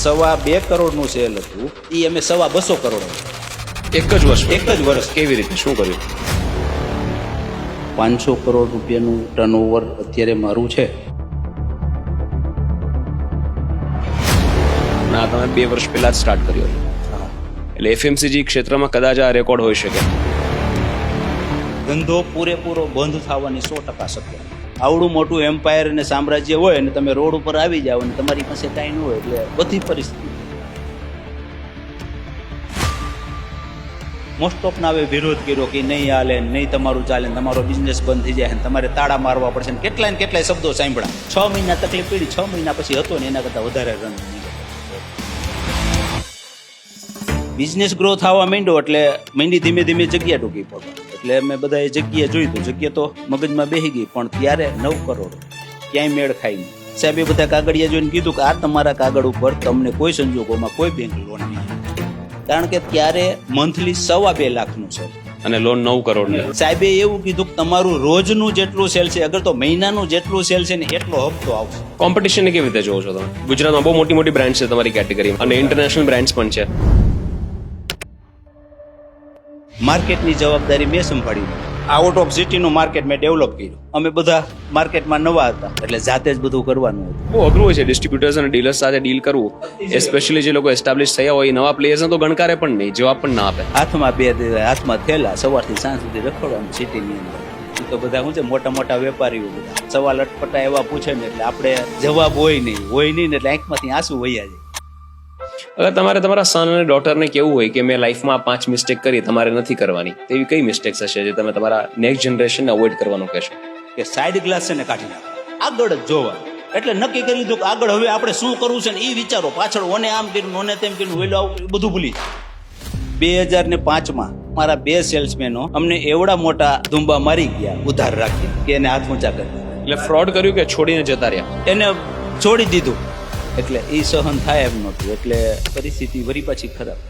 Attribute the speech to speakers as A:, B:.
A: 2.25 કરોડનું સેલ હતું એ અમે 250 કરોડ
B: એક જ વર્ષ
A: કેવી રીતે
B: શું કર્યું?
A: 500 કરોડ રૂપિયાનું ટર્નઓવર અત્યારે મારું છે.
B: ના, તમે 2 વર્ષ પહેલા જ સ્ટાર્ટ કર્યો એટલે એફએમસીજી ક્ષેત્રમાં કદાચ આ રેકોર્ડ હોઈ શકે.
A: ધંધો પૂરેપૂરો બંધ થવાની 100% શક્ય. આવડું મોટું એમ્પાયર અને સામ્રાજ્ય હોય અને તમે રોડ ઉપર આવી જાઓ અને તમારી પાસે કાંઈ ન હોય એટલે બધી પરિસ્થિતિ મોસ્ટ ઓફ ના હવે વિરોધ કર્યો કે નહીં હાલે, નહીં તમારું ચાલે, તમારો બિઝનેસ બંધ થઈ જાય, તમારે તાળા મારવા પડશે ને કેટલાય શબ્દો સાંભળ્યા. 6 મહિના તકલીફ પડી, 6 મહિના પછી હતો ને એના કરતાં વધારે રન બિઝનેસ ગ્રો થવા માંડ્યો એટલે ધીમે ધીમે જગ્યા ટૂંકી પડવા. એટલે મેં બધાએ જગ્યા જોઈ તો જગ્યા તો મગજમાં બેસી ગઈ, પણ ત્યારે 9 કરોડ ક્યાંય મેળ ખાઈ નહીં. સાહેબે બધા કાગળિયા જોઈને કીધું કે આ તમારા કાગળ ઉપર તમને કોઈ સંજોગોમાં કોઈ બેંક લોન નહીં, કારણ કે ત્યારે મંથલી 2.25 લાખનું છે
B: અને લોન 9 કરોડની.
A: સાહેબે એવું કીધું કે તમારું રોજનું જેટલું સેલ છે, અગર તો મહિનાનું જેટલું સેલ છે ને એટલો હપ્તો આવશે.
B: કોમ્પિટિશનને કેવી રીતે જોવો છો તમે? ગુજરાતમાં બહુ મોટી બ્રાન્ડ છે તમારી કેટેગરીમાં અને ઇન્ટરનેશનલ બ્રાન્ડ્સ પણ છે.
A: માર્કેટની જવાબદારી મેં સંભાળી. આઉટ ઓફ સિટીનું માર્કેટ મેં ડેવલપ કર્યું. અમે બધા માર્કેટમાં નવા હતા એટલે જાતે જ બધું કરવાનું હતું.
B: બહુ અઘરું હોય છે ડિસ્ટ્રીબ્યુટર્સ અને ડીલર્સ સાથે ડીલ કરવું, એસ્પેશિયલી જે લોકો એસ્ટાબ્લિશ થયા હોય નવા પ્લેયર્સને તો ગણકારે પણ નહીં, જવાબ પણ ના આપે.
A: હાથમાં થેલા સવારથી સાંજ સુધી રખડવાનું સિટીની અંદર. એ તો બધા શું છે મોટા વેપારીઓ બધા સવાલ અટપટા એવા પૂછે ને એટલે આપણે જવાબ હોય નહીં ને એટલે આંખમાંથી આંસુ વહ્યા જાય.
B: અગર તમારે તમારા સન અને ડોટરને કેવું હોય કે મેં લાઈફમાં 5 મિસ્ટેક કરી, તમારે નથી કરવાની, તેવી કઈ મિસ્ટેક્સ હશે જે તમે તમારા નેક્સ્ટ જનરેશનને અવોઇડ કરવાનું કહેશો?
A: કે સાઈડ ગ્લાસ છે ને કાઢી નાખો, આગળ જ જોવા. એટલે નક્કી કરી લીધું કે આગળ હવે આપણે શું કરવું છે ને એ વિચારો. પાછળ ઓને આમ કર્યું, ઓને તેમ કર્યું, વેલો આવું બધું ભૂલી. 2005માં મારા 2 સેલ્સમેનો અમને એવડા મોટા ધુંબા મારી ગયા ઉધાર રાખી કે એને હાથ ઊંચા કરી.
B: એટલે ફ્રોડ કર્યું કે છોડીને જતા રહ્યા?
A: એને છોડી દીધું. એટલે એ સહન થાય એમ નહોતું, એટલે પરિસ્થિતિ વળી પાછી ખરાબ.